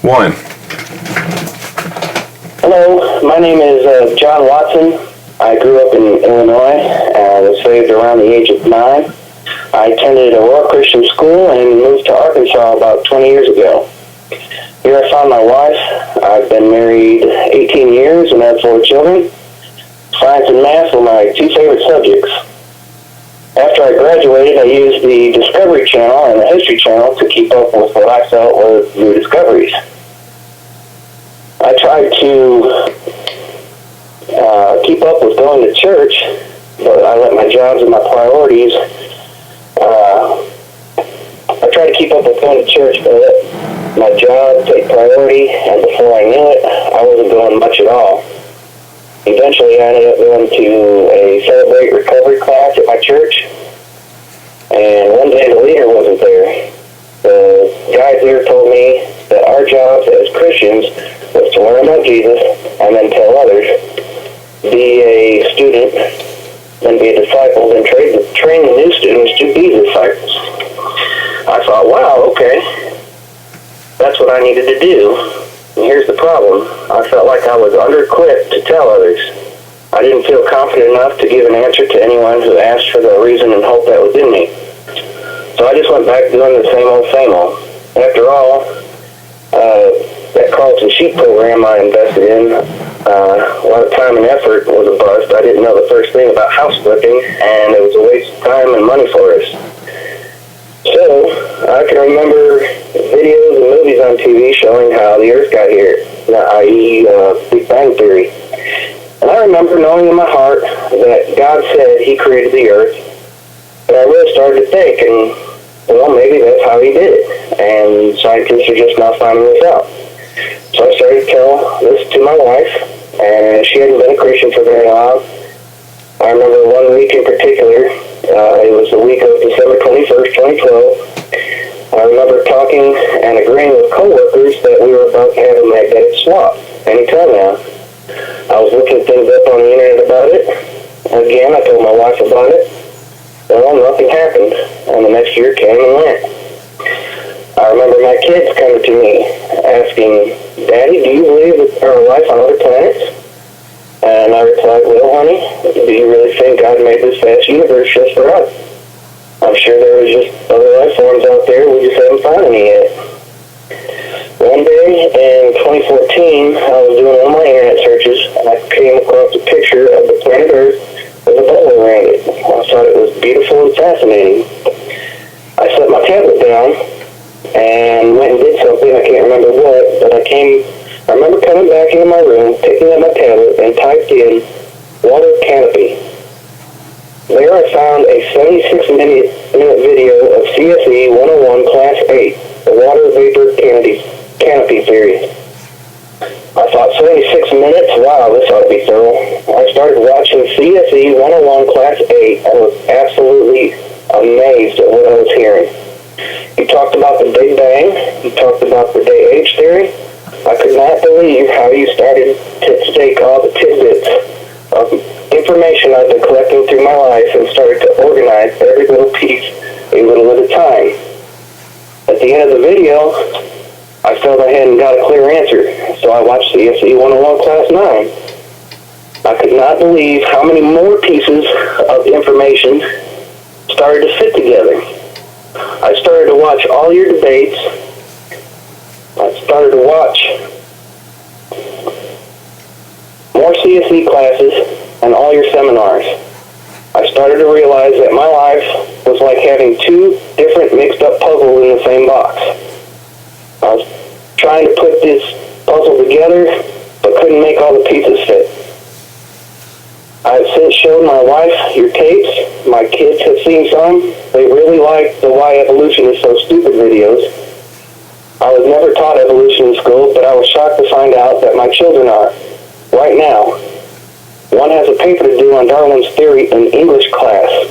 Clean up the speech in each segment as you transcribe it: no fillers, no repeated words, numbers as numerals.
1. Hello, my name is John Watson. I grew up in Illinois and was saved around the age of 9. I attended a Royal Christian school and moved to Arkansas about 20 years ago. Here I found my wife. I've been married 18 years and have 4 children. Science and math were my 2 favorite subjects. After I graduated, I used the Discovery Channel and the History Channel to keep up with what I felt were new discoveries. I tried to keep up with going to church, but I let my jobs and my priorities. I tried to keep up with going to church, but I let my job take priority, and before I knew it, I wasn't going much at all. Eventually, I ended up going to a Celebrate Recovery class at my church, and one day the leader wasn't there. The guys there told me that our jobs as Christians was to learn about Jesus and then tell others, be a student, then be a disciple, then train the new students to be disciples. I thought, wow, okay, that's what I needed to do. And here's the problem. I felt like I was under-equipped to tell others. I didn't feel confident enough to give an answer to anyone who asked for the reason and hope that was in me. So I just went back doing the same old, same old. After all, that Carlton Sheep program I invested in, a lot of time and effort was a bust. I didn't know the first thing about house flipping, and it was a waste of time and money for us. So, I can remember videos and movies on TV showing how the Earth got here, i.e. Big Bang Theory. And I remember knowing in my heart that God said He created the Earth, and I really started to think, and, well, maybe that's how He did it, and scientists are just now finding this out. So I started to tell this to my wife, and she hadn't been a Christian for very long. I remember one week in particular. It was the week of December 21st, 2012. I remember talking and agreeing with coworkers that we were about to have a magnetic swap anytime now. I was looking things up on the internet about it. Again, I told my wife about it. Well, nothing happened, and the next year came and went. I remember my kids coming to me asking, "Daddy, do you believe that there are life on other planets?" And I replied, "Well, honey, do you really think God made this vast universe just for us? I'm sure there was just other life forms out there, we just haven't found any yet." One day in 2014, I was doing one of my internet searches, and I came across a picture of the planet Earth with a bubble around it. I thought it was beautiful and fascinating. I set my tablet down and went and did something, I can't remember what, but I remember coming back into my room, picking up my tablet, and typed in water canopy. There I found a 76-minute video of CSE 101 Class 8, the water vapor canopy theory. I thought 76 minutes, wow, this ought to be thorough. I started watching CSE 101 Class 8 and was absolutely amazed at what I was hearing. He talked about the Big Bang, he talked about the day-age theory. I could not believe how he started to take all the tidbits of information I've been collecting through my life and started to organize every little piece a little at a time. At the end of the video, I felt I hadn't got a clear answer, so I watched CSE 101 Class 9. I could not believe how many more pieces of information started to fit together. I started to watch all your debates. I started to watch more CSE classes and all your seminars. I started to realize that my life was like having 2 different mixed up puzzles in the same box. I was trying to put this puzzle together, but couldn't make all the pieces fit. I've since shown my wife your tapes. My kids have seen some. They really like the Why Evolution is So Stupid videos. I was never taught evolution in school, but I was shocked to find out that my children are, right now. One has a paper to do on Darwin's theory in English class.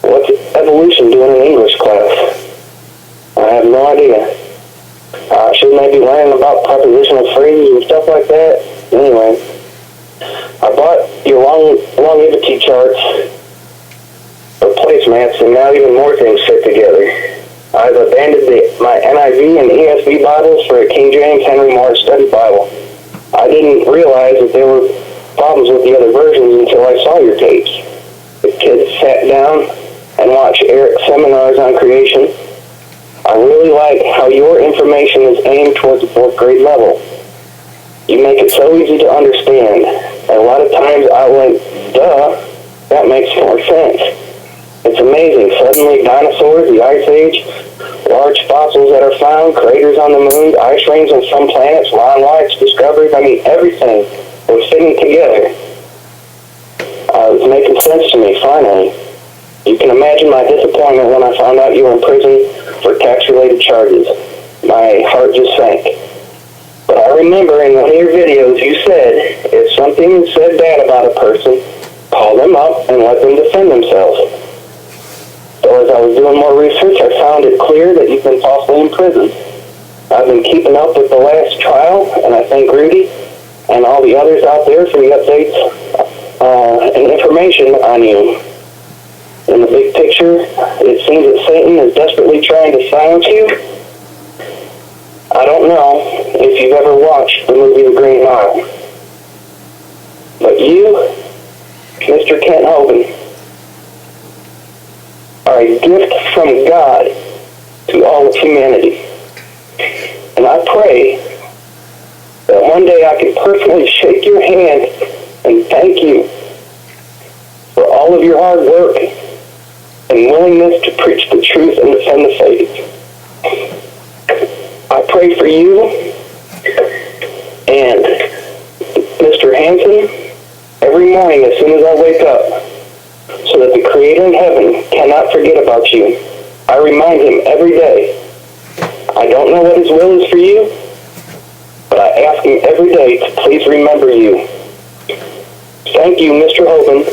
What's evolution doing in English class? I have no idea. Shouldn't they be learning about propositional phrases and stuff like that? Anyway, I bought your longevity charts for placemats, and now even more things fit together. I've abandoned my NIV and ESV Bibles for a King James Henry Morris Study Bible. I didn't realize that there were problems with the other versions until I saw your tapes. The kids sat down and watched Eric's seminars on creation. I really like how your information is aimed towards the 4th grade level. You make it so easy to understand. And a lot of times I went, duh, that makes more sense. It's amazing. Suddenly dinosaurs, the Ice Age, large fossils that are found, craters on the moon, ice rings on some planets, long lives, discoveries, everything was fitting together. It was making sense to me, finally. You can imagine my disappointment when I found out you were in prison for tax-related charges. My heart just sank. But I remember in one of your videos you said, if something is said bad about a person, call them up and let them defend themselves. So as I was doing more research, I found it clear that you've been falsely imprisoned. I've been keeping up with the last trial, and I thank Rudy and all the others out there for the updates and information on you. In the big picture, it seems that Satan is desperately trying to silence you. I don't know if you've ever watched the movie The Green Mile, but you, Mr. Kent Hovind, are a gift from God to all of humanity. And I pray that one day I can personally shake your hand and thank you for all of your hard work and willingness to preach the truth and defend the faith. I pray for you and Mr. Hanson every morning as soon as I wake up, so that the Creator in heaven cannot forget about you. I remind him every day. I don't know what his will is for you, but I ask him every day to please remember you. Thank you, Mr. Hovind,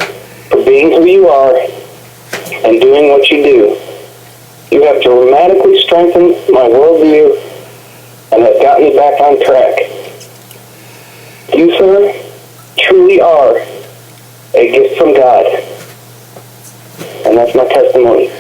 for being who you are and doing what you do. You have dramatically strengthened my worldview and have got me back on track. You, sir, truly are a gift from God. And that's my testimony.